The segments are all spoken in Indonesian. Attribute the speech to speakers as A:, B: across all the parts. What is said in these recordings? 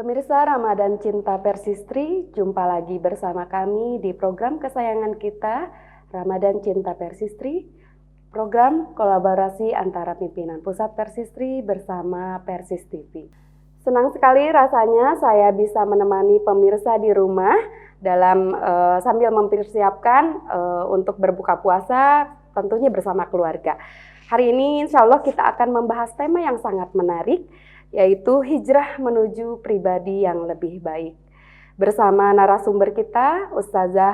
A: Pemirsa Ramadan Cinta Persistri, jumpa lagi bersama kami di program kesayangan kita, Ramadan Cinta Persistri, program kolaborasi antara pimpinan Pusat Persistri bersama Persis TV. Senang sekali rasanya saya bisa menemani pemirsa di rumah dalam sambil mempersiapkan untuk berbuka puasa, tentunya bersama keluarga. Hari ini insya Allah kita akan membahas tema yang sangat menarik, yaitu hijrah menuju pribadi yang lebih baik. Bersama narasumber kita, Ustazah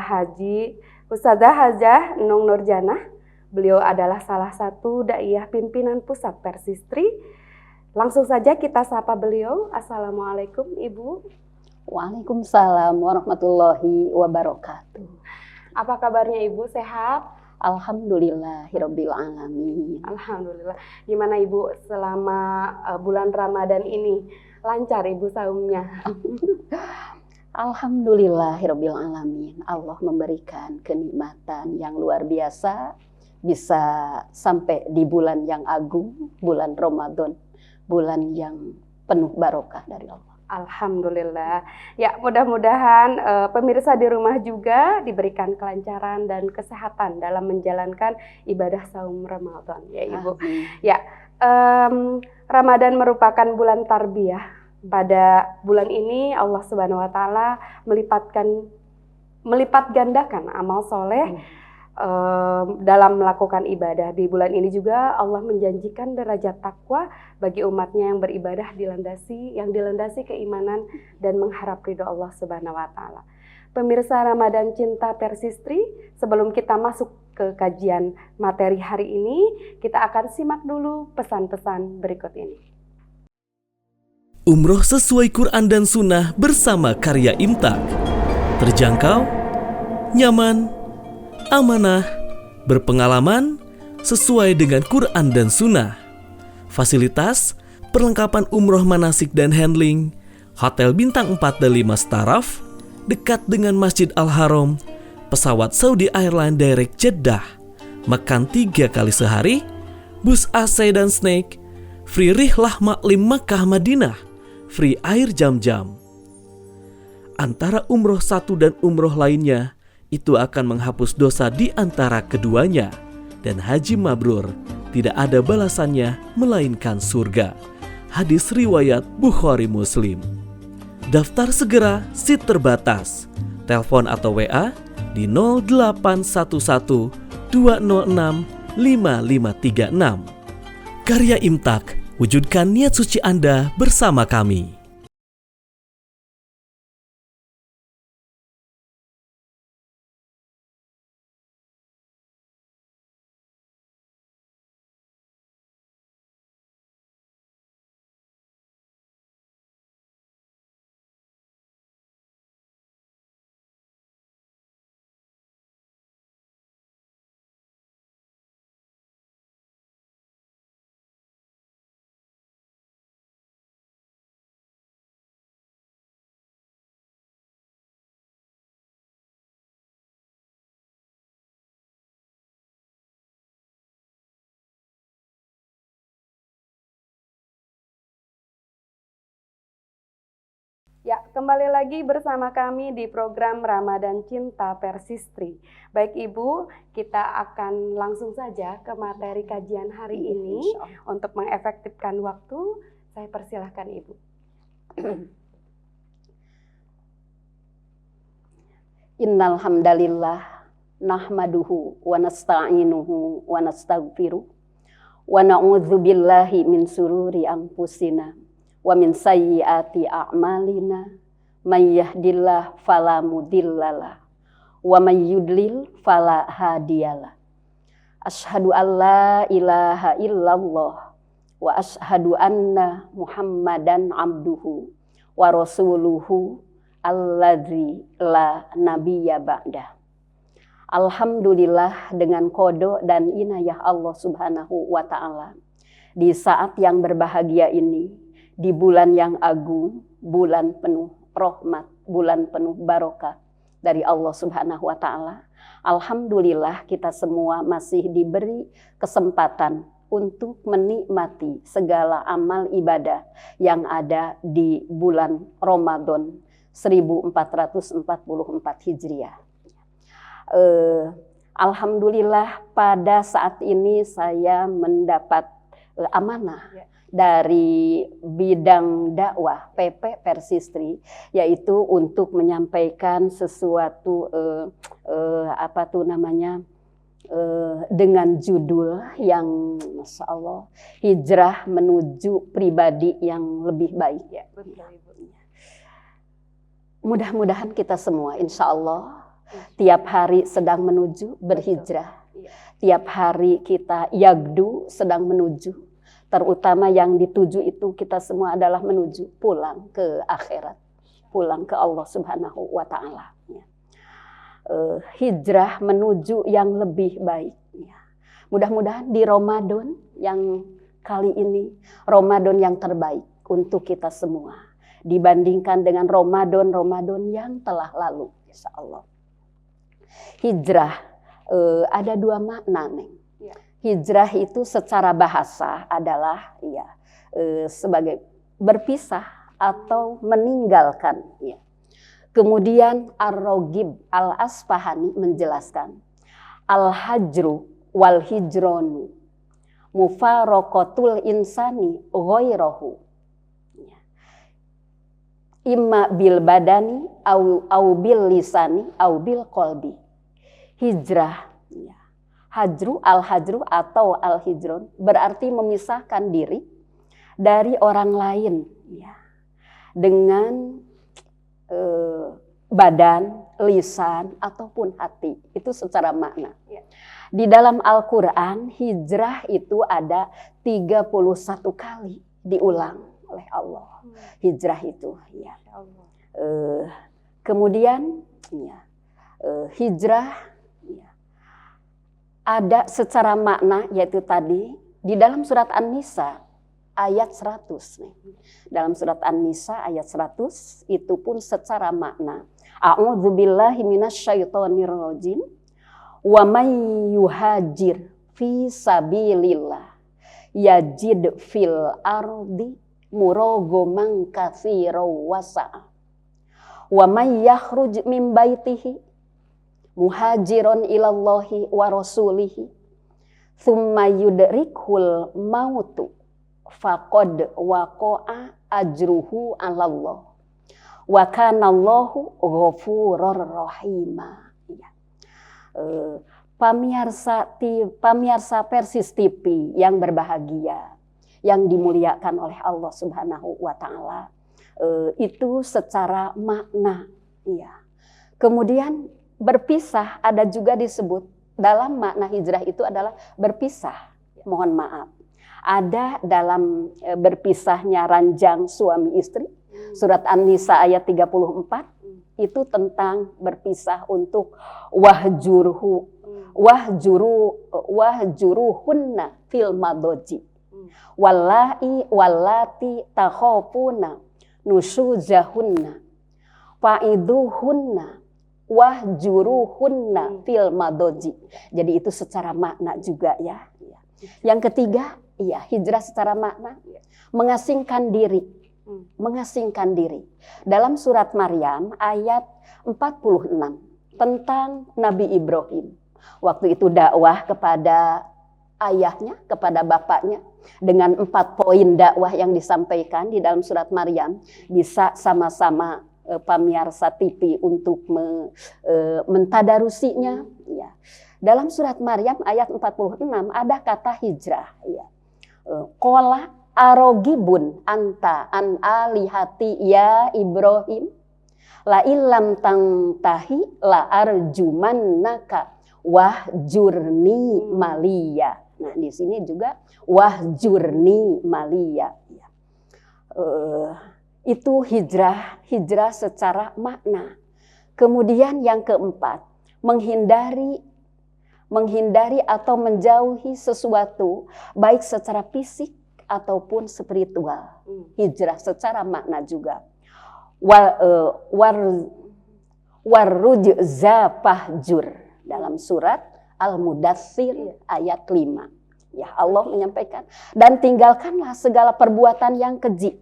A: Hajah Nung Nurjanah. Beliau adalah salah satu daiyah pimpinan Pusat Persistri. Langsung saja kita sapa beliau. Assalamualaikum Ibu.
B: Waalaikumsalam warahmatullahi wabarakatuh.
A: Apa kabarnya Ibu, sehat?
B: Alhamdulillahirabbil alamin.
A: Alhamdulillah. Gimana Ibu selama bulan Ramadan ini? Lancar Ibu saumnya?
B: Alhamdulillahirabbil alamin. Allah memberikan kenikmatan yang luar biasa bisa sampai di bulan yang agung, bulan Ramadan, bulan yang penuh barokah dari Allah.
A: Alhamdulillah. Ya, mudah-mudahan pemirsa di rumah juga diberikan kelancaran dan kesehatan dalam menjalankan ibadah saum Ramadan, ya Ibu.
B: Amin.
A: Ya, Ramadan merupakan bulan tarbiyah. Pada bulan ini Allah Subhanahu wa taala melipat gandakan amal soleh dalam melakukan ibadah. Di bulan ini juga Allah menjanjikan derajat takwa bagi umatnya yang beribadah yang dilandasi keimanan dan mengharap ridho Allah Subhanahu wa taala. Pemirsa Ramadan Cinta Persistri, sebelum kita masuk ke kajian materi hari ini, kita akan simak dulu pesan-pesan berikut ini.
C: Umroh sesuai Quran dan Sunnah bersama Karya Imtak. Terjangkau, nyaman, amanah, berpengalaman, sesuai dengan Quran dan Sunnah. Fasilitas, perlengkapan umroh manasik dan handling, hotel bintang 4 dan 5 staraf, dekat dengan Masjid Al-Haram, pesawat Saudi Airlines Direct Jeddah, makan 3 kali sehari, bus AC dan snack, free rihlah maklim Makkah Madinah, free air jam-jam. Antara umroh satu dan umroh lainnya, itu akan menghapus dosa di antara keduanya, dan haji mabrur tidak ada balasannya melainkan surga. Hadis riwayat Bukhari Muslim. Daftar segera, seat terbatas. Telepon atau WA di 0811 206 5536. Karya Imtak, wujudkan niat suci Anda bersama kami.
A: Ya, kembali lagi bersama kami di program Ramadan Cinta Persistri. Baik Ibu, kita akan langsung saja ke materi kajian hari ini. Untuk mengefektifkan waktu, saya persilahkan Ibu.
B: Innal hamdalillah nahmaduhu wa nasta'inuhu wa nastaghfiruh wa na'udzu billahi min sururi anfusina wa min sayyiati a'malina, may yahdillah fala mudhillalah wa may yudlil fala hadiyalah. Asyhadu an la ilaha illallah wa asyhadu anna Muhammadan abduhu wa rasuluhu alladzi la nabiyya ba'dah. Alhamdulillah, dengan qada dan inayah Allah Subhanahu wa taala, di saat yang berbahagia ini, di bulan yang agung, bulan penuh rahmat, bulan penuh barokah dari Allah Subhanahu wa taala. Alhamdulillah kita semua masih diberi kesempatan untuk menikmati segala amal ibadah yang ada di bulan Ramadan 1444 Hijriah. Alhamdulillah pada saat ini saya mendapat amanah dari bidang dakwah PP Persistri, yaitu untuk menyampaikan sesuatu dengan judul yang Masya Allah, hijrah menuju pribadi yang lebih baik. Ya, betul, Ibu. Mudah-mudahan kita semua insya Allah tiap hari sedang menuju berhijrah. Tiap hari kita yagdu sedang menuju. Terutama yang dituju itu kita semua adalah menuju pulang ke akhirat. Pulang ke Allah Subhanahu wa Ta'ala. Hijrah menuju yang lebih baik. Mudah-mudahan di Ramadan yang kali ini, Ramadan yang terbaik untuk kita semua. Dibandingkan dengan Ramadan yang telah lalu. Insya Allah. Hijrah ada dua makna, Neng. Hijrah itu secara bahasa adalah sebagai berpisah atau meninggalkan. Ya. Kemudian Ar-Raghib Al-Asfahani menjelaskan Al-Hajru wal Hijronu mufaraqatul insani ghairahu. Ya. Imma bil badani au bil lisani au bil qalbi. Hijrah, ya. Al-hajru atau al-hijron berarti memisahkan diri dari orang lain, ya, dengan badan, lisan, ataupun hati. Itu secara makna. Ya. Di dalam Al-Quran, hijrah itu ada 31 kali diulang oleh Allah. Hijrah itu, ya. Kemudian, ya, hijrah ya, ada secara makna, yaitu tadi di dalam surat An-Nisa ayat 100 nih. Dalam surat An-Nisa ayat 100 itu pun secara makna. A'udzubillahi minasyaitonirrajim. Wa may yuhajir fi sabilillah yajid fil ardi muragaman katsiran wasa'a. Wa may yakhruj min baitihi muhajiron ilallahi wa rasulihi thumma yudrikhul mautu faqad waqa'a ajruhu 'alallah wa kana Allahu ghafurur rahima. Ya. Pemirsa Persis TV yang berbahagia, yang dimuliakan oleh Allah Subhanahu wa Ta'ala, itu secara makna, ya. Kemudian berpisah ada juga disebut dalam makna hijrah itu adalah berpisah. Mohon maaf. Ada dalam berpisahnya ranjang suami istri, surat An-Nisa ayat 34, itu tentang berpisah untuk wahjuruhunna fil madoji wallati takhafuna nusuzahunna fa'iduhunna wahjuruhunna fil madoji. Jadi itu secara makna juga, ya. Yang ketiga, iya, hijrah secara makna mengasingkan diri. Mengasingkan diri. Dalam surat Maryam ayat 46 tentang Nabi Ibrahim. Waktu itu dakwah kepada ayahnya, kepada bapaknya, dengan 4 poin dakwah yang disampaikan di dalam surat Maryam. Bisa sama-sama pemirsa TV untuk mentadarusinya, ya. Dalam surat Maryam ayat 46 ada kata hijrah, ya. Qala arogibun anta an alihati ya Ibrahim la illam tangtahi la arjumannaka wahjurni maliya. Nah, di sini juga wahjurni maliya, ya. Itu hijrah secara makna. Kemudian yang keempat, menghindari atau menjauhi sesuatu baik secara fisik ataupun spiritual. Hijrah secara makna juga. Warrujza fahjur dalam surat Al-Mudaththir ayat 5. Ya, Allah menyampaikan, dan tinggalkanlah segala perbuatan yang keji.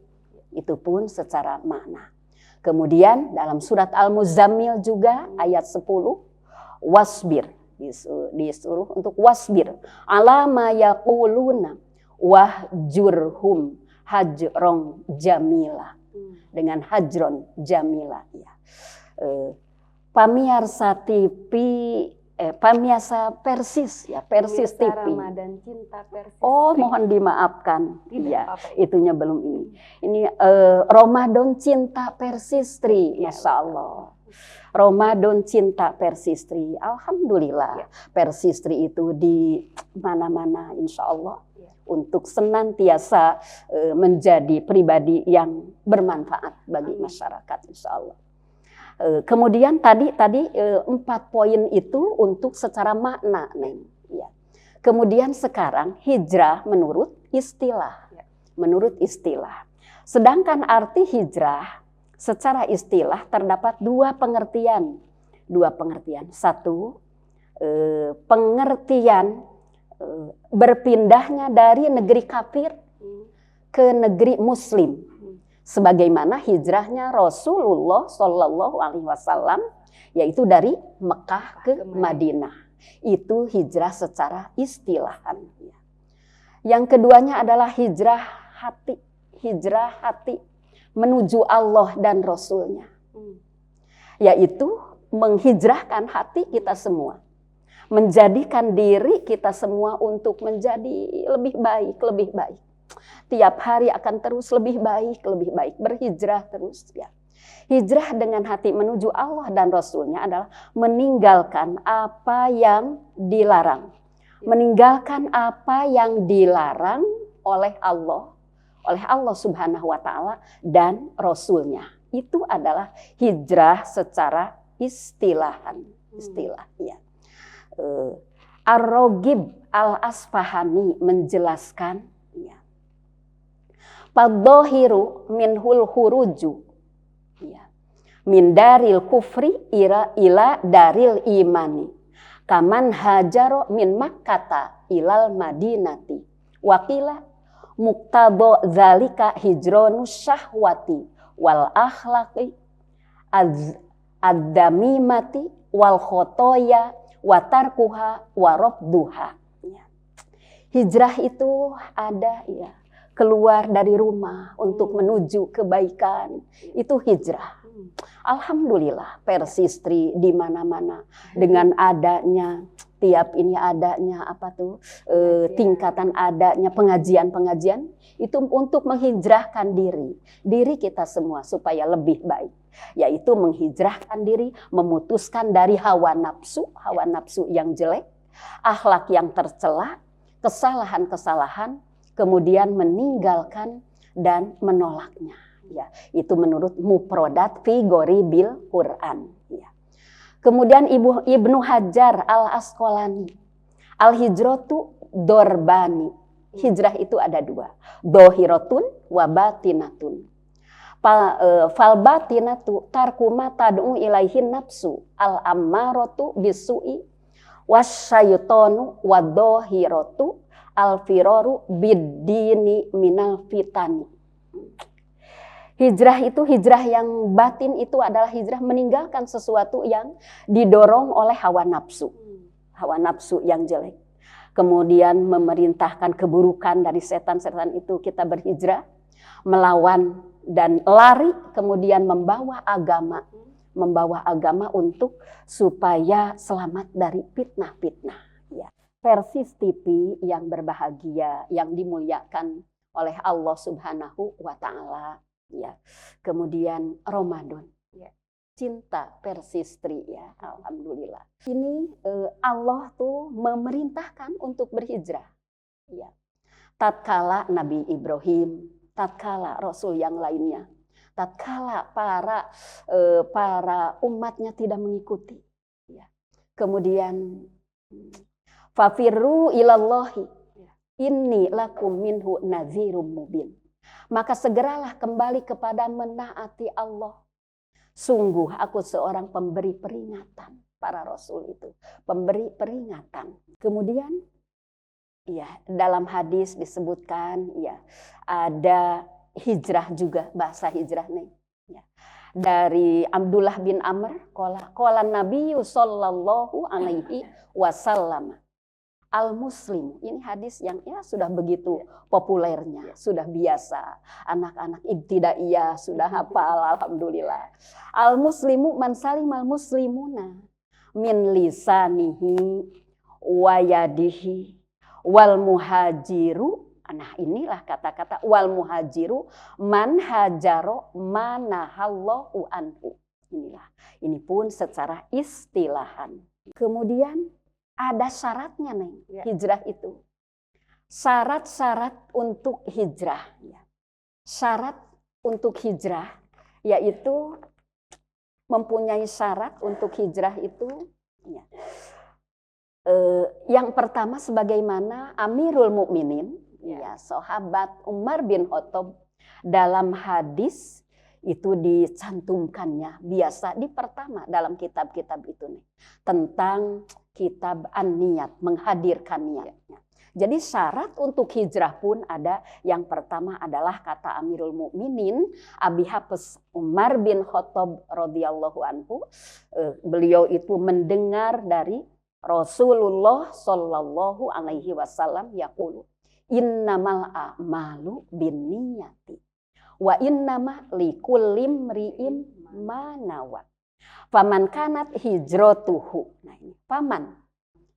B: Itu pun secara makna. Kemudian dalam surat Al-Muzammil juga ayat 10, wasbir, disuruh untuk wasbir ala ma yaquluna wahjurhum hajron jamila, dengan hajron jamila ya. Pamirsa TV, pamirsa Persis ya, Persis
A: Pemirsa
B: TV.
A: Ramadan Cinta Persistri.
B: Oh, mohon dimaafkan.
A: Tidak
B: Ya,
A: apa-apa.
B: itunya belum ini. Ini Ramadan Cinta Persistri,
A: Ya,
B: Masya Allah. Ramadan Cinta Persistri, alhamdulillah.
A: Ya.
B: Persistri itu di mana-mana, insya Allah.
A: Ya.
B: Untuk senantiasa menjadi pribadi yang bermanfaat bagi
A: Amin.
B: masyarakat, insya Allah. Kemudian tadi 4 poin itu untuk secara makna, Neng. Ya. Kemudian sekarang hijrah menurut istilah.
A: Ya.
B: Menurut istilah. Sedangkan arti hijrah secara istilah terdapat 2 pengertian. 2 pengertian. Satu, pengertian berpindahnya dari negeri kafir ke negeri muslim. Sebagaimana hijrahnya Rasulullah Shallallahu Alaihi Wasallam, yaitu dari Mekah ke Madinah. Itu hijrah secara istilahan. Yang keduanya adalah hijrah hati menuju Allah dan Rasulnya, yaitu menghijrahkan hati kita semua, menjadikan diri kita semua untuk menjadi lebih baik. Tiap hari akan terus lebih baik, berhijrah terus ya. Hijrah dengan hati menuju Allah dan Rasulnya adalah meninggalkan apa yang dilarang. Meninggalkan apa yang dilarang oleh Allah Subhanahu wa Ta'ala dan Rasulnya. Itu adalah hijrah secara istilah ya. Ar-Raghib Al-Asfahani menjelaskan ya. Fadzahiru minhul khuruju ya. Min daril kufri ila daril imani. Kaman hajaro min Makkata ilal Madinati. Wakila muktabo zalika hijronus syahwati wal akhlaqi ad-damimati wal khotoya wa tarkuha wa rabduha. Hijrah itu ada ya, keluar dari rumah untuk menuju kebaikan. Itu hijrah. Alhamdulillah Persistri di mana-mana dengan adanya tingkatan adanya pengajian itu untuk menghijrahkan diri kita semua supaya lebih baik, yaitu menghijrahkan diri, memutuskan dari hawa nafsu yang jelek, akhlak yang tercela, kesalahan-kesalahan, kemudian meninggalkan dan menolaknya. Ya, itu menurut Mufradat fi Ghoribil Quran. Ya. Kemudian Ibnu Hajar Al-Asqalani, al-hijratu dorbani. Hijrah itu ada 2, dohiratun wa batinatun. Fal batinatu tarkuma tad'u ilaihin nafsu al-ammaratu bisu'i wasyaitonu wa dohiratu al-firaru bid-dini minal fitani. Hijrah itu, hijrah yang batin itu adalah hijrah meninggalkan sesuatu yang didorong oleh hawa nafsu yang jelek. Kemudian memerintahkan keburukan dari setan-setan itu kita berhijrah, melawan dan lari, kemudian membawa agama untuk supaya selamat dari fitnah-fitnah. Ya. Persis TV yang berbahagia, yang dimuliakan oleh Allah Subhanahu wa Ta'ala. Ya, kemudian Ramadan, ya. Cinta Persistri ya, alhamdulillah. Ini Allah tuh memerintahkan untuk berhijrah. Ya. Tatkala Nabi Ibrahim, tatkala Rasul yang lainnya, tatkala para umatnya tidak mengikuti. Ya. Kemudian fafirru ilallahi, inni lakum minhu nadzirum mubin. Maka segeralah kembali kepada menaati Allah. Sungguh aku seorang pemberi peringatan. Para Rasul itu pemberi peringatan. Kemudian Ya, dalam hadis disebutkan ya ada hijrah juga, bahasa hijrah nih. Ya. Dari Abdullah bin Amr, qala Nabi sallallahu alaihi wasallam. Al-Muslim, ini hadis yang ya sudah begitu populernya, sudah biasa. Anak-anak ibtidaiyah sudah hafal, alhamdulillah. Al-Muslimu man salimal muslimuna min lisanihi wa yadihi wal muhajiru. Nah, inilah kata-kata wal muhajiru man hajaro manahallahu anhu. Ini pun secara istilahan. Kemudian ada syaratnya nih, hijrah itu. Syarat-syarat untuk hijrah. Syarat untuk hijrah yaitu mempunyai syarat untuk hijrah itu. Yang pertama sebagaimana Amirul Mukminin, sahabat Umar bin Khattab dalam hadis itu dicantumkannya biasa di pertama dalam kitab-kitab itu nih tentang kitab an-niyat, menghadirkan niatnya. Jadi syarat untuk hijrah pun ada. Yang pertama adalah kata Amirul Mukminin Abi Hafs Umar bin Khattab radhiyallahu anhu, beliau itu mendengar dari Rasulullah sallallahu alaihi wasallam yaqulu innamal a'malu binniyati wa innama likulli imri'in ma nawa. Faman kanat hijratuhu. Nah ini paman.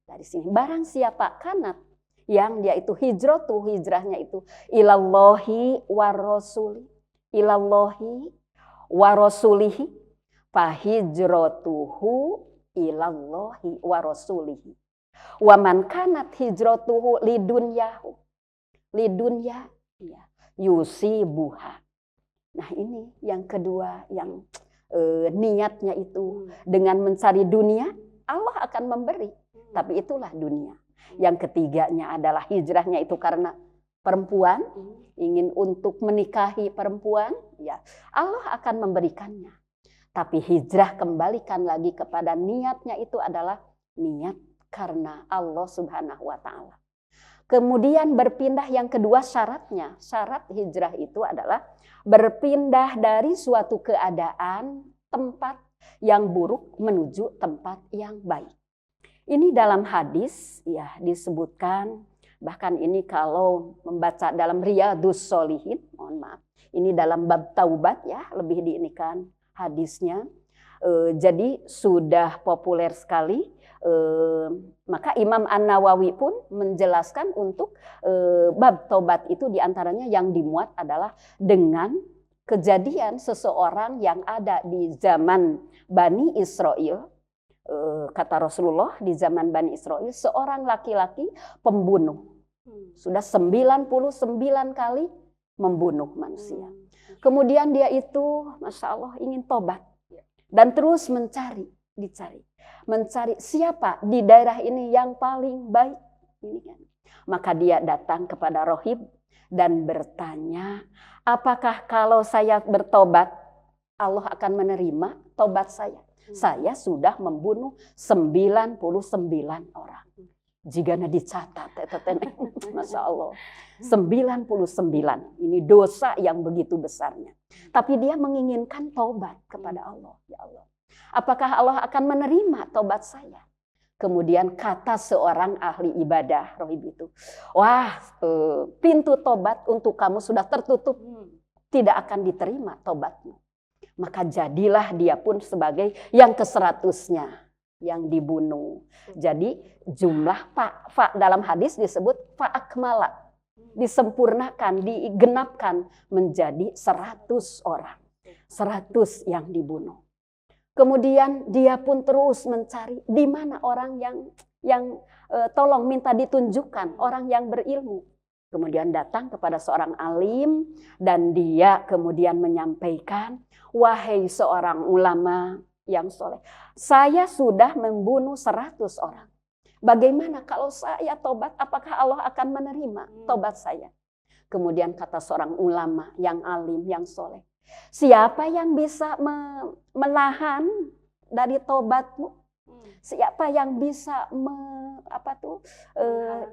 B: Dari sini barang siapa kanat yang dia itu hijrahnya itu ilallahi wa rasuli. Ilallahi wa rasulihi fa hijratuhu ilallahi wa rasulihi. Wa man kanat hijratuhu lidunyahu. Lidunya yusibuha. Nah ini yang kedua yang niatnya itu dengan mencari dunia, Allah akan memberi. Tapi itulah dunia. Yang ketiganya adalah hijrahnya itu karena perempuan, ingin untuk menikahi perempuan, ya Allah akan memberikannya. Tapi hijrah kembalikan lagi kepada niatnya itu adalah niat karena Allah Subhanahu wa Ta'ala. Kemudian berpindah yang kedua syaratnya. Syarat hijrah itu adalah berpindah dari suatu keadaan tempat yang buruk menuju tempat yang baik. Ini dalam hadis ya disebutkan, bahkan ini kalau membaca dalam Riyadhus Shalihin, mohon maaf, ini dalam bab taubat ya lebih diinikan hadisnya. Jadi sudah populer sekali. Maka Imam An-Nawawi pun menjelaskan untuk bab taubat itu diantaranya yang dimuat adalah dengan kejadian seseorang yang ada di zaman Bani Israel. Kata Rasulullah di zaman Bani Israel seorang laki-laki pembunuh sudah 99 kali membunuh manusia. Kemudian dia itu Masya Allah ingin tobat dan terus mencari siapa di daerah ini yang paling baik. Ini kan. Maka dia datang kepada rohib dan bertanya, apakah kalau saya bertobat Allah akan menerima tobat saya? Saya sudah membunuh 99 orang. Jika dicatat, Masya Allah, 99. Ini dosa yang begitu besarnya. Tapi dia menginginkan tobat kepada Allah. Ya Allah, apakah Allah akan menerima tobat saya? Kemudian kata seorang ahli ibadah rohib itu, wah pintu tobat untuk kamu sudah tertutup. Tidak akan diterima tobatmu. Maka jadilah dia pun sebagai yang ke-100-nya yang dibunuh. Jadi jumlah fa dalam hadis disebut fa'akmala. Disempurnakan, digenapkan menjadi 100 orang. 100 yang dibunuh. Kemudian dia pun terus mencari di mana orang yang tolong minta ditunjukkan, orang yang berilmu. Kemudian datang kepada seorang alim dan dia kemudian menyampaikan, wahai seorang ulama yang soleh, saya sudah membunuh 100 orang. Bagaimana kalau saya tobat, apakah Allah akan menerima tobat saya? Kemudian kata seorang ulama yang alim, yang soleh, siapa yang bisa menahan dari tobatmu? Siapa yang bisa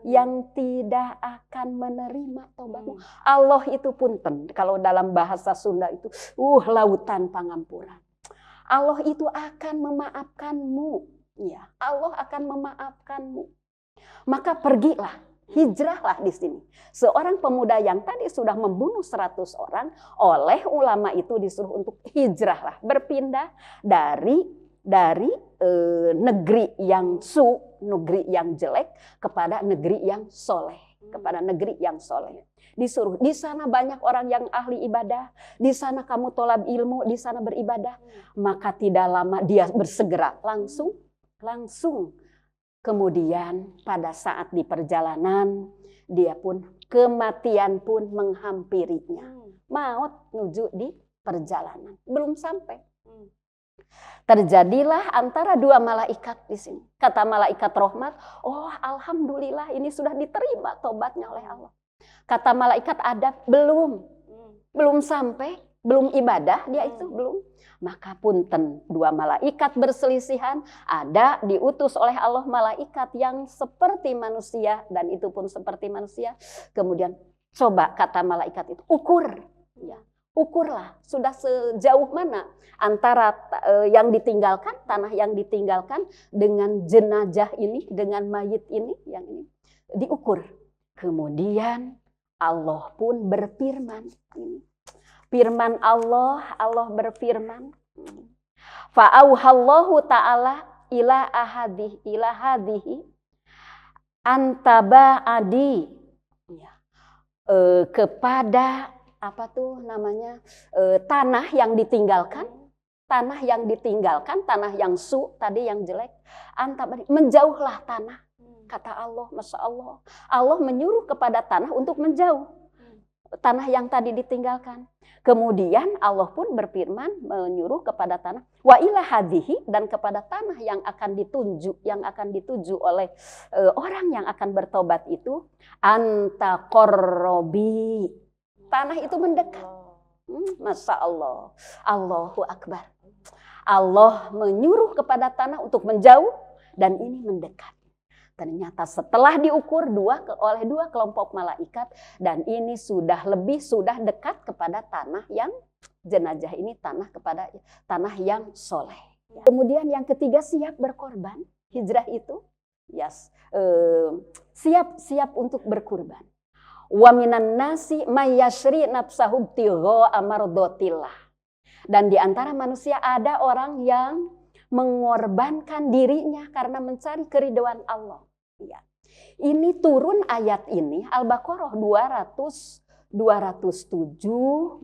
B: yang tidak akan menerima tobatmu? Allah itu punten, kalau dalam bahasa Sunda itu lautan pangampuran. Allah itu akan memaafkanmu, ya. Allah akan memaafkanmu. Maka pergilah, hijrahlah di sini. Seorang pemuda yang tadi sudah membunuh 100 orang, oleh ulama itu disuruh untuk hijrahlah, berpindah dari negeri yang negeri yang jelek kepada negeri yang soleh, kepada negeri yang soleh. Disuruh, di sana banyak orang yang ahli ibadah, di sana kamu tolab ilmu, di sana beribadah. Maka tidak lama dia bersegera, langsung. Kemudian pada saat di perjalanan, dia pun kematian pun menghampirinya. Maut menuju di perjalanan, belum sampai. Terjadilah antara dua malaikat di sini. Kata malaikat rahmat, alhamdulillah ini sudah diterima tobatnya oleh Allah. Kata malaikat adab, belum sampai, belum ibadah dia itu belum. Maka punten, dua malaikat berselisihan, ada diutus oleh Allah malaikat yang seperti manusia dan itu pun seperti manusia. Kemudian coba kata malaikat itu ukur, ya. Ukurlah sudah sejauh mana antara yang ditinggalkan, tanah yang ditinggalkan dengan jenazah ini, dengan mayit ini, yang ini diukur. Kemudian Allah pun berfirman, firman Allah berfirman, fa'auhallahu ta'ala ila hadihi antaba'adi, kepada tanah yang ditinggalkan, tanah yang tadi yang jelek, menjauhlah tanah. Kata Allah, Masya Allah, Allah menyuruh kepada tanah untuk menjauh, tanah yang tadi ditinggalkan. Kemudian Allah pun berfirman menyuruh kepada tanah, wa ila hadihi, dan kepada tanah yang akan dituju oleh orang yang akan bertobat itu, anta qarrobi, tanah itu mendekat. Masya Allah, Allahu Akbar. Allah menyuruh kepada tanah untuk menjauh dan ini mendekat. Ternyata setelah diukur oleh dua kelompok malaikat dan ini sudah dekat kepada tanah yang jenazah ini, tanah yang soleh. Kemudian yang ketiga, siap berkorban. Hijrah itu siap untuk berkorban. Wa minan nasi mayyashri nafsahu ibtigha amardotillah. Dan di antara manusia ada orang yang mengorbankan dirinya karena mencari keridhaan Allah. Ya. Ini turun ayat ini Al-Baqarah 207,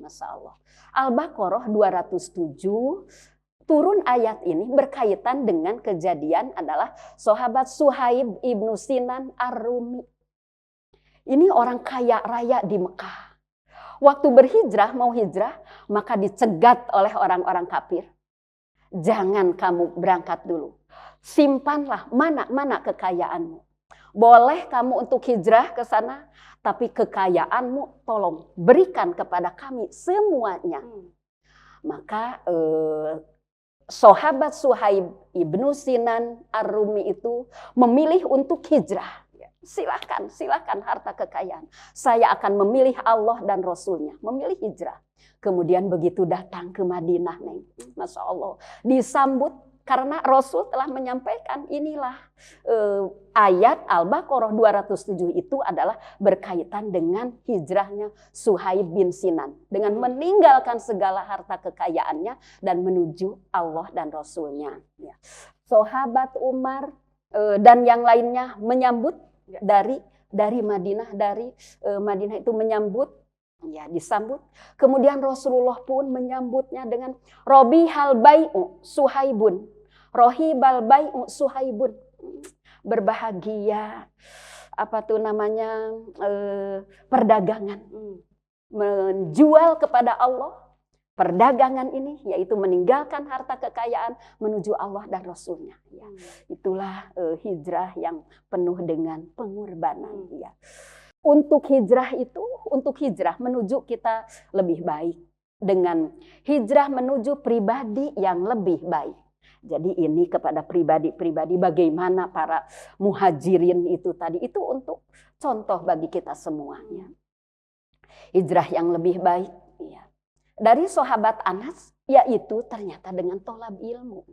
B: Masya Allah. Al-Baqarah 207 turun ayat ini berkaitan dengan kejadian adalah sahabat Suhaib ibnu Sinan Ar-Rumi. Ini orang kaya raya di Mekah. Waktu mau hijrah, maka dicegat oleh orang-orang kafir. Jangan kamu berangkat dulu. Simpanlah mana kekayaanmu. Boleh kamu untuk hijrah ke sana, tapi kekayaanmu tolong berikan kepada kami semuanya. Maka sahabat Suhaib ibnu Sinan Ar-Rumi itu memilih untuk hijrah. Silakan harta kekayaan. Saya akan memilih Allah dan Rasulnya, memilih hijrah. Kemudian begitu datang ke Madinah, Masya Allah, disambut karena Rasul telah menyampaikan inilah ayat Al-Baqarah 207 itu adalah berkaitan dengan hijrahnya Suhaib bin Sinan. Dengan meninggalkan segala harta kekayaannya dan menuju Allah dan Rasulnya. Sahabat Umar dan yang lainnya menyambut dari Madinah, Madinah itu menyambut, disambut. Kemudian Rasulullah pun menyambutnya dengan Robihal bai'u Suhaibun, Rohibal bai'u Suhaibun, berbahagia, perdagangan, menjual kepada Allah. Perdagangan ini yaitu meninggalkan harta kekayaan menuju Allah dan Rasulnya. Itulah hijrah yang penuh dengan pengorbanan. Untuk hijrah menuju kita lebih baik. Dengan hijrah menuju pribadi yang lebih baik. Jadi ini kepada pribadi-pribadi bagaimana para muhajirin itu tadi, itu untuk contoh bagi kita semuanya. Hijrah yang lebih baik ya. Dari sahabat Anas, yaitu ternyata dengan tolab ilmu.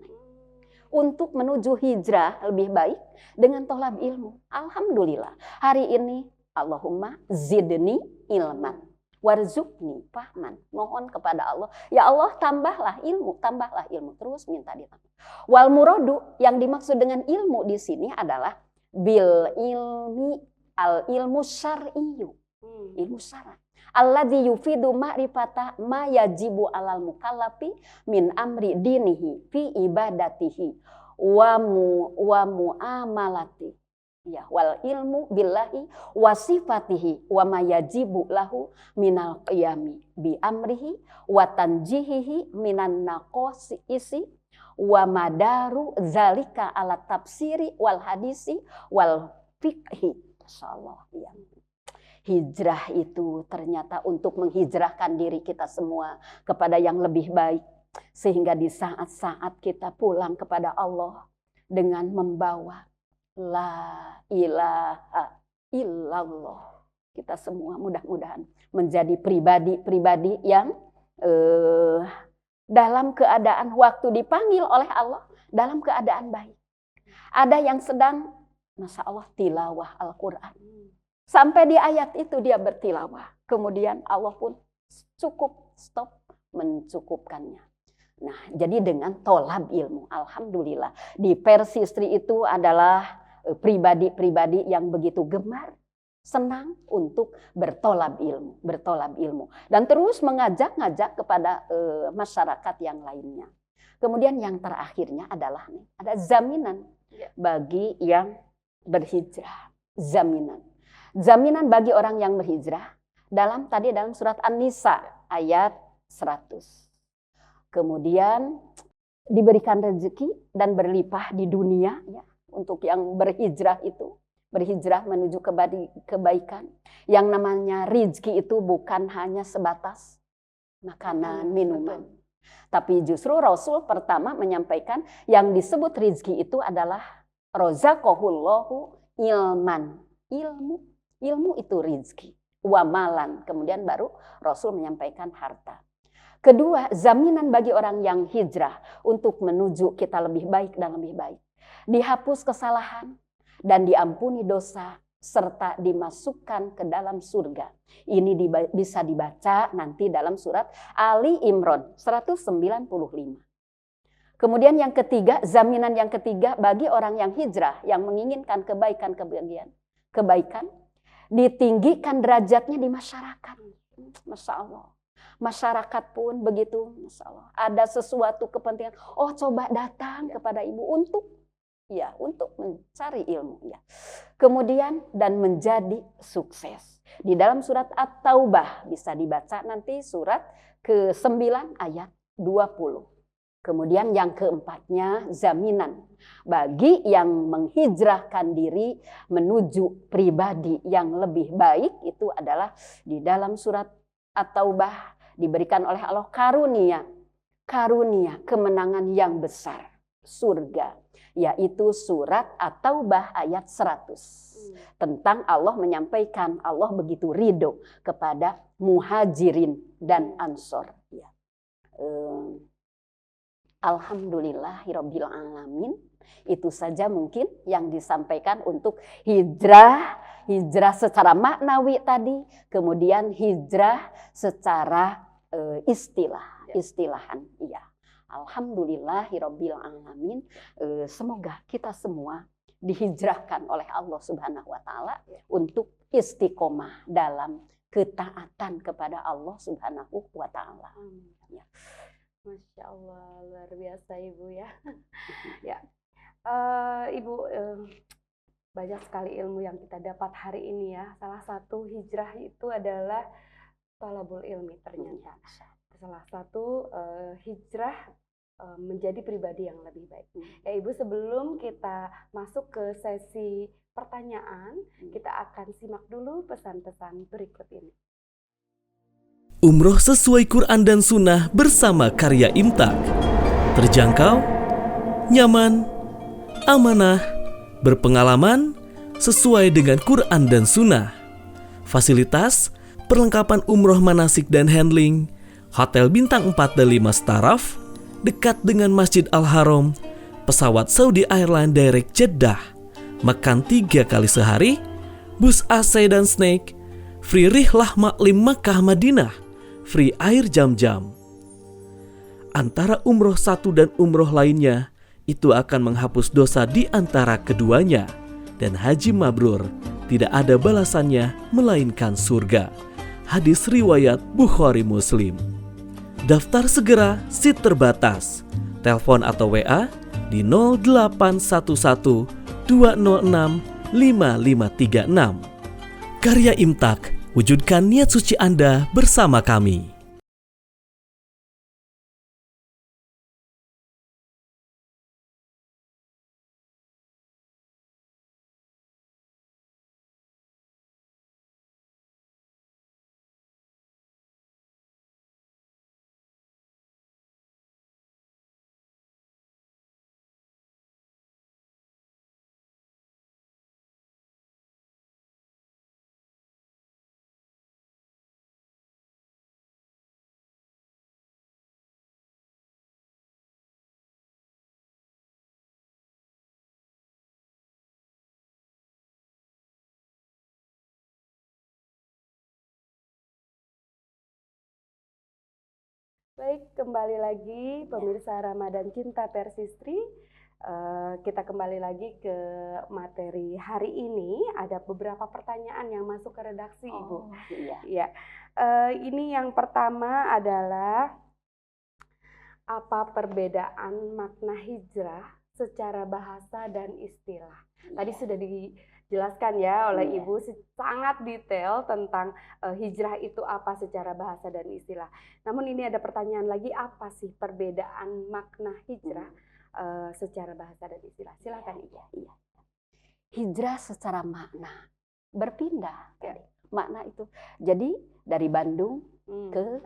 B: Untuk menuju hijrah lebih baik dengan tolab ilmu. Alhamdulillah hari ini Allahumma zidni ilman warzuqni fahman. Mohon kepada Allah, ya Allah tambahlah ilmu, terus minta ditambah. Wal muradu, yang dimaksud dengan ilmu di sini adalah bil ilmi al ilmu syar'iyyu. Ilmu syara'. Alladzi yufidu ma'rifata ma yajibu alal mukallafi min amri dinihi fi ibadatihi wa muamalati. Ya, wal ilmu billahi wa sifatihi wa ma yajibu lahu minal qiyami bi amrihi wa tanjihihi minan naqasi isi wa madaru zalika ala tafsiri wal hadisi wal fiqhi. Masyaallah ya. Hijrah itu ternyata untuk menghijrahkan diri kita semua kepada yang lebih baik. Sehingga di saat-saat kita pulang kepada Allah dengan membawa la ilaha illallah. Kita semua mudah-mudahan menjadi pribadi-pribadi yang dalam keadaan waktu dipanggil oleh Allah, dalam keadaan baik. Ada yang sedang, Masya Allah, tilawah Al-Quran. Sampai di ayat itu dia bertilawah. Kemudian Allah pun cukup stop mencukupkannya. Nah, jadi dengan tolab ilmu, alhamdulillah. Di Persistri itu adalah pribadi-pribadi yang begitu gemar, senang untuk bertolab ilmu. Dan terus mengajak-ngajak kepada masyarakat yang lainnya. Kemudian yang terakhirnya adalah ada jaminan bagi yang berhijrah. Jaminan bagi orang yang berhijrah dalam surat An-Nisa ayat 100. Kemudian diberikan rezeki dan berlimpah di dunia ya, untuk yang berhijrah itu, berhijrah menuju kebaikan. Yang namanya rezeki itu bukan hanya sebatas makanan, minuman. Tapi justru Rasul pertama menyampaikan yang disebut rezeki itu adalah rozaqahullahu ilman. Ilmu itu rezeki, wamalan. Kemudian baru Rasul menyampaikan harta. Kedua, jaminan bagi orang yang hijrah untuk menuju kita lebih baik dan lebih baik. Dihapus kesalahan dan diampuni dosa serta dimasukkan ke dalam surga. Ini bisa dibaca nanti dalam surat Ali Imran 195. Kemudian yang ketiga, jaminan yang ketiga bagi orang yang hijrah yang menginginkan kebaikan, ditinggikan derajatnya di masyarakat. Masya Allah. Masyarakat pun begitu, Masya Allah. Ada sesuatu kepentingan, oh coba datang kepada ibu untuk mencari ilmu. Ya. Kemudian dan menjadi sukses. Di dalam surat At-Taubah bisa dibaca nanti surat ke-9 ayat 20. Kemudian yang keempatnya, jaminan bagi yang menghijrahkan diri menuju pribadi yang lebih baik itu adalah di dalam surat At-Taubah diberikan oleh Allah karunia kemenangan yang besar, surga, yaitu surat At-Taubah ayat 100. Tentang Allah menyampaikan Allah begitu ridho kepada muhajirin dan ansor. Ya. Alhamdulillahirabbil alamin. Itu saja mungkin yang disampaikan untuk hijrah secara maknawi tadi, kemudian hijrah secara istilahan. Ya. Alhamdulillahirabbil alamin. Semoga kita semua dihijrahkan oleh Allah Subhanahu wa taala untuk istiqomah dalam ketaatan kepada Allah Subhanahu wa taala. Ya.
A: Masya Allah, luar biasa Ibu ya. Ya, Ibu, banyak sekali ilmu yang kita dapat hari ini ya. Salah satu hijrah itu adalah thalabul ilmi ternyata. Salah satu hijrah menjadi pribadi yang lebih baik. Ya Ibu, sebelum kita masuk ke sesi pertanyaan, kita akan simak dulu pesan-pesan berikut ini.
C: Umroh sesuai Quran dan Sunnah bersama karya Imtak. Terjangkau, nyaman, amanah, berpengalaman, sesuai dengan Quran dan Sunnah. Fasilitas, perlengkapan umroh manasik dan handling, hotel bintang 4 dan 5 staraf, dekat dengan Masjid Al-Haram, pesawat Saudi Airlines Direct Jeddah, makan 3 kali sehari, bus AC dan snack, free rihlah maklim Makkah Madinah, free air jam-jam. Antara umroh satu dan umroh lainnya, itu akan menghapus dosa di antara keduanya. Dan haji mabrur tidak ada balasannya melainkan surga. Hadis riwayat Bukhari Muslim. Daftar segera, seat terbatas. Telepon atau WA di 0811 206 5536. Karya Imtak, wujudkan niat suci Anda bersama kami.
A: Baik, kembali lagi pemirsa Ramadan Cinta Persistri. Kita kembali lagi ke materi hari ini. Ada beberapa pertanyaan yang masuk ke redaksi, Ibu.
B: Iya.
A: Ya, ini yang pertama adalah apa perbedaan makna hijrah secara bahasa dan istilah? Tadi sudah dijelaskan ya oleh Ibu sangat detail tentang hijrah itu apa secara bahasa dan istilah. Namun ini ada pertanyaan lagi, apa sih perbedaan makna hijrah secara bahasa dan istilah? Silakan Ibu.
B: Iya. Hijrah secara makna, berpindah. Makna itu. Jadi dari Bandung ke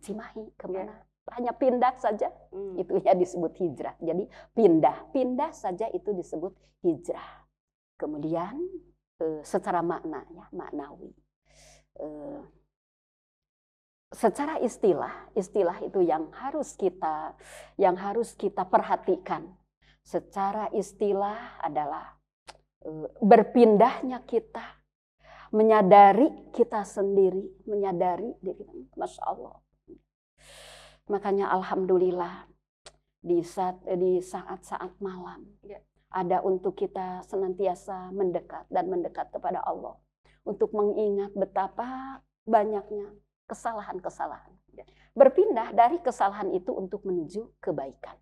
B: Cimahi, kemana? Hanya pindah saja, itu ya disebut hijrah. Jadi pindah saja itu disebut hijrah. Kemudian secara makna, ya, maknawi. Secara istilah itu yang harus kita perhatikan. Secara istilah adalah berpindahnya kita, menyadari kita sendiri, menyadari diri, Masya Allah. Makanya alhamdulillah di saat-saat malam ada untuk kita senantiasa mendekat kepada Allah untuk mengingat betapa banyaknya kesalahan-kesalahan. Berpindah dari kesalahan itu untuk menuju kebaikan.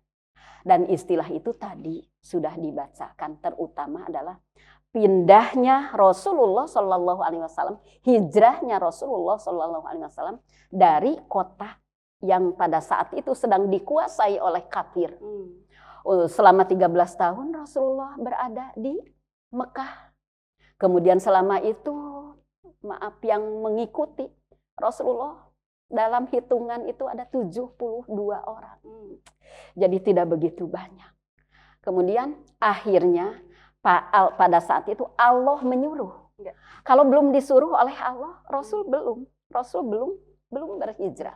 B: Dan istilah itu tadi sudah dibacakan, terutama adalah pindahnya Rasulullah SAW, hijrahnya Rasulullah SAW dari kota yang pada saat itu sedang dikuasai oleh kafir. Selama 13 tahun Rasulullah berada di Mekah. Kemudian selama itu, yang mengikuti Rasulullah dalam hitungan itu ada 72 orang. Jadi tidak begitu banyak. Kemudian akhirnya pada saat itu Allah menyuruh. Kalau belum disuruh oleh Allah, Rasul belum berhijrah.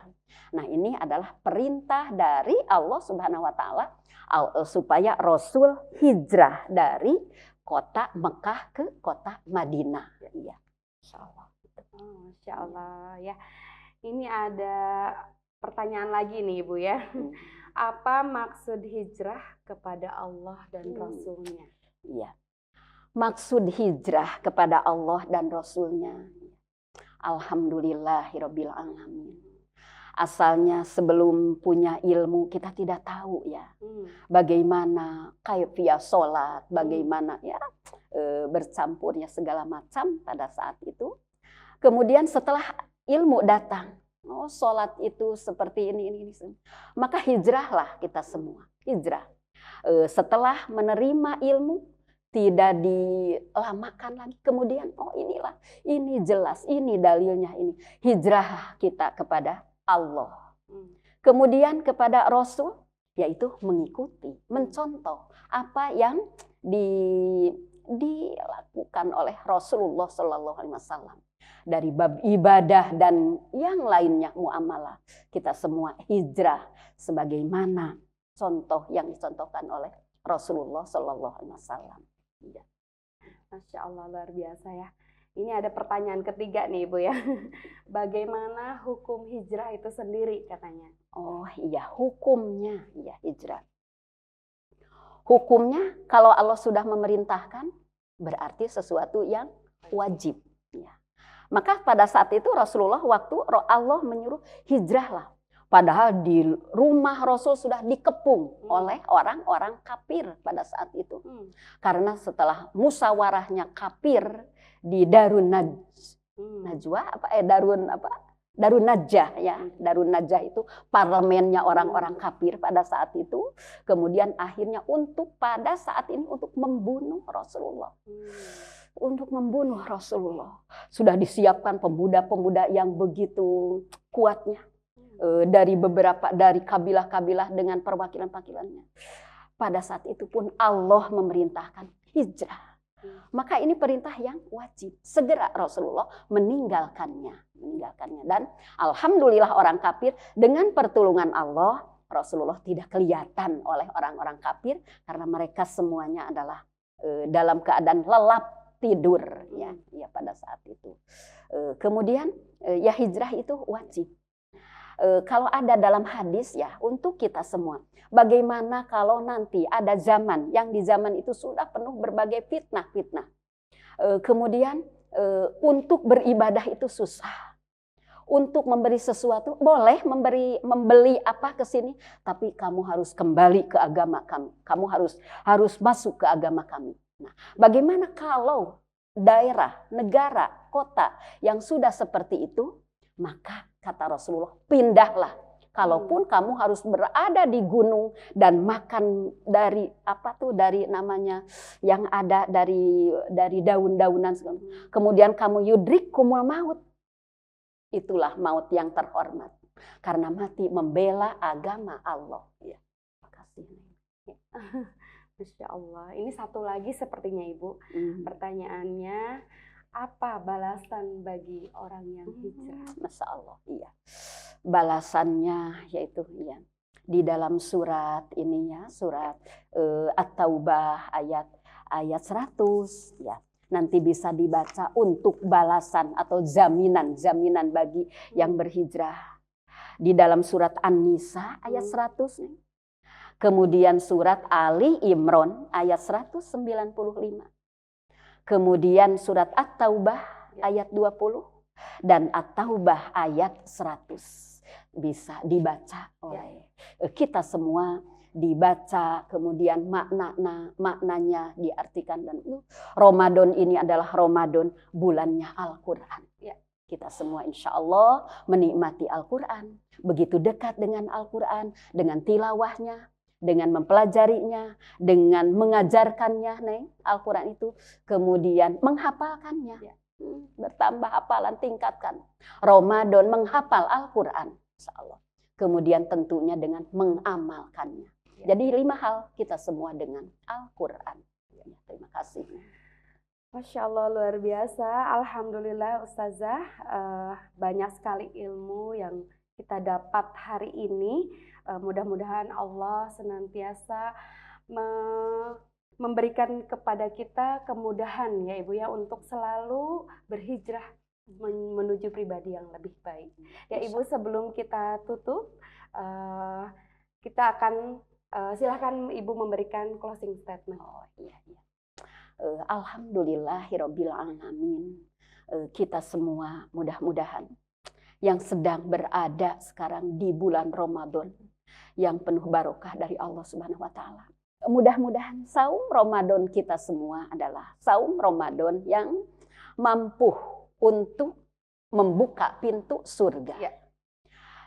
B: Nah, ini adalah perintah dari Allah Subhanahu wa taala supaya Rasul hijrah dari kota Mekah ke kota Madinah. Iya. Insyaallah.
A: Masyaallah ya. Ini ada pertanyaan lagi nih Ibu ya. Apa maksud hijrah kepada Allah dan Rasulnya?
B: Iya. Maksud hijrah kepada Allah dan Rasulnya. Alhamdulillahirabbil alamin. Asalnya sebelum punya ilmu kita tidak tahu ya. Bagaimana kaifiyah sholat, bagaimana ya bercampurnya segala macam pada saat itu. Kemudian setelah ilmu datang, oh sholat itu seperti ini. Maka hijrahlah kita semua, hijrah. Setelah menerima ilmu, tidak dilamakan lagi. Kemudian, oh inilah, ini jelas, ini dalilnya ini. Hijrah kita kepada Allah. Kemudian kepada Rasul, yaitu mengikuti, mencontoh apa yang dilakukan oleh Rasulullah Shallallahu Alaihi Wasallam dari bab ibadah dan yang lainnya, muamalah. Kita semua hijrah sebagaimana contoh yang dicontohkan oleh Rasulullah Shallallahu Alaihi Wasallam. Ya.
A: Masya Allah, luar biasa ya. Ini ada pertanyaan ketiga nih Ibu ya. Bagaimana hukum hijrah itu sendiri katanya?
B: Oh iya, hukumnya ya hijrah. Hukumnya kalau Allah sudah memerintahkan berarti sesuatu yang wajib. Ya. Maka pada saat itu Rasulullah waktu Allah menyuruh hijrahlah. Padahal di rumah Rasul sudah dikepung oleh orang-orang kafir pada saat itu. Karena setelah musyawarahnya kafir di Darun Najwa Darun Najah ya. Darun Najah itu parlemennya orang-orang kafir pada saat itu. Kemudian akhirnya pada saat ini untuk membunuh Rasulullah. Untuk membunuh Rasulullah. Sudah disiapkan pemuda-pemuda yang begitu kuatnya. Dari kabilah-kabilah dengan perwakilan-perwakilannya. Pada saat itu pun Allah memerintahkan hijrah. Maka ini perintah yang wajib. Segera Rasulullah meninggalkannya. Dan alhamdulillah orang kafir dengan pertolongan Allah, Rasulullah tidak kelihatan oleh orang-orang kafir karena mereka semuanya adalah dalam keadaan lelap tidur ya pada saat itu. Kemudian ya hijrah itu wajib. Kalau ada dalam hadis ya untuk kita semua. Bagaimana kalau nanti ada zaman yang di zaman itu sudah penuh berbagai fitnah. Kemudian untuk beribadah itu susah. Untuk memberi sesuatu boleh membeli apa ke sini, tapi kamu harus kembali ke agama kami. Kamu harus masuk ke agama kami. Nah, bagaimana kalau daerah, negara, kota yang sudah seperti itu? Maka kata Rasulullah, pindahlah. Kalaupun kamu harus berada di gunung dan makan dari dari namanya yang ada dari daun-daunan. Kemudian kamu yudrikumul maut. Itulah maut yang terhormat. Karena mati membela agama Allah. Ya. Makasih.
A: Masya Allah. Ini satu lagi sepertinya Ibu. Pertanyaannya, apa balasan bagi orang yang hijrah?
B: Masya Allah, iya. Balasannya yaitu ya di dalam surat ini ya, surat At-Taubah ayat 100 ya. Nanti bisa dibaca untuk balasan atau jaminan bagi yang berhijrah. Di dalam surat An-Nisa ayat 100 nih. Kemudian surat Ali Imran ayat 195. Kemudian surat At-Taubah ayat 20 dan At-Taubah ayat 100 bisa dibaca oleh kita semua, dibaca kemudian maknanya diartikan. Dan Ramadan ini adalah Ramadan bulannya Al-Quran. Kita semua insya Allah menikmati Al-Quran, begitu dekat dengan Al-Quran, dengan tilawahnya, dengan mempelajarinya, dengan mengajarkannya, Al-Quran itu, kemudian menghafalkannya, bertambah hafalan, tingkatkan. Ramadan menghafal Al-Quran, insyaallah. Kemudian tentunya dengan mengamalkannya. Jadi 5 hal kita semua dengan Al-Quran. Terima kasih.
A: Masya Allah, luar biasa. Alhamdulillah Ustazah, banyak sekali ilmu yang kita dapat hari ini. Mudah-mudahan Allah senantiasa memberikan kepada kita kemudahan ya Ibu ya untuk selalu berhijrah menuju pribadi yang lebih baik. Ya Ibu, sebelum kita tutup, kita akan silakan Ibu memberikan closing statement.
B: Oh iya. Alhamdulillahirabbil alamin. Kita semua mudah-mudahan yang sedang berada sekarang di bulan Ramadan yang penuh barokah dari Allah Subhanahu wa taala. Mudah-mudahan saum Ramadan kita semua adalah saum Ramadan yang mampu untuk membuka pintu surga.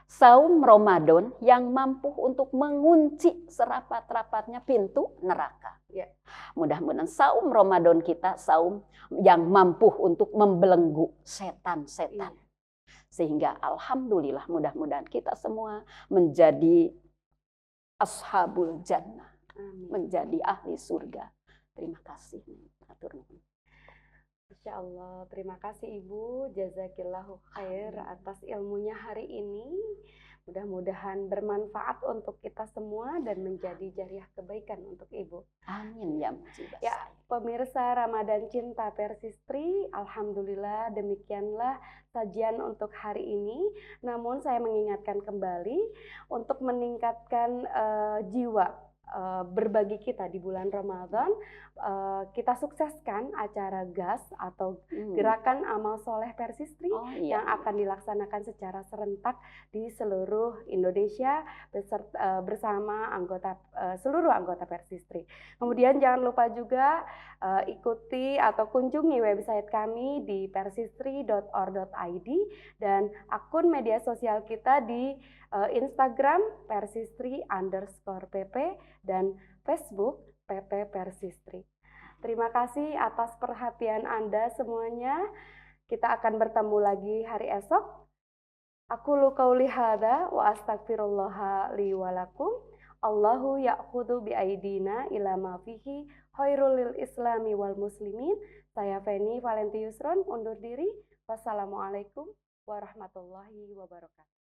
B: Saum Ramadan yang mampu untuk mengunci serapat-rapatnya pintu neraka. Mudah-mudahan saum Ramadan kita saum yang mampu untuk membelenggu setan-setan. Sehingga alhamdulillah mudah-mudahan kita semua menjadi ashabul jannah,
A: Amin.
B: menjadi ahli surga. Terima kasih. Atur nuhun.
A: Insya Allah, terima kasih Ibu, jazakillahu khair atas ilmunya hari ini. Mudah-mudahan bermanfaat untuk kita semua dan menjadi jariah kebaikan untuk Ibu.
B: Amin ya mujibas.
A: Ya, pemirsa Ramadan Cinta Persistri, alhamdulillah demikianlah sajian untuk hari ini. Namun saya mengingatkan kembali untuk meningkatkan jiwa berbagi kita di bulan Ramadan, kita sukseskan acara GAS atau Gerakan Amal Soleh Persistri yang akan dilaksanakan secara serentak di seluruh Indonesia bersama seluruh anggota Persistri. Kemudian jangan lupa juga ikuti atau kunjungi website kami di persistri.or.id dan akun media sosial kita di Instagram persistri_pp dan Facebook PP Persistri. Terima kasih atas perhatian Anda semuanya. Kita akan bertemu lagi hari esok. Aqulu qauli hadza wa astaghfirullaha li wa lakum. Allahu ya'khudhu bi aidina ila ma fihi khairul lil islami wal muslimin. Saya Feni Valenti Yusron undur diri. Wassalamualaikum warahmatullahi wabarakatuh.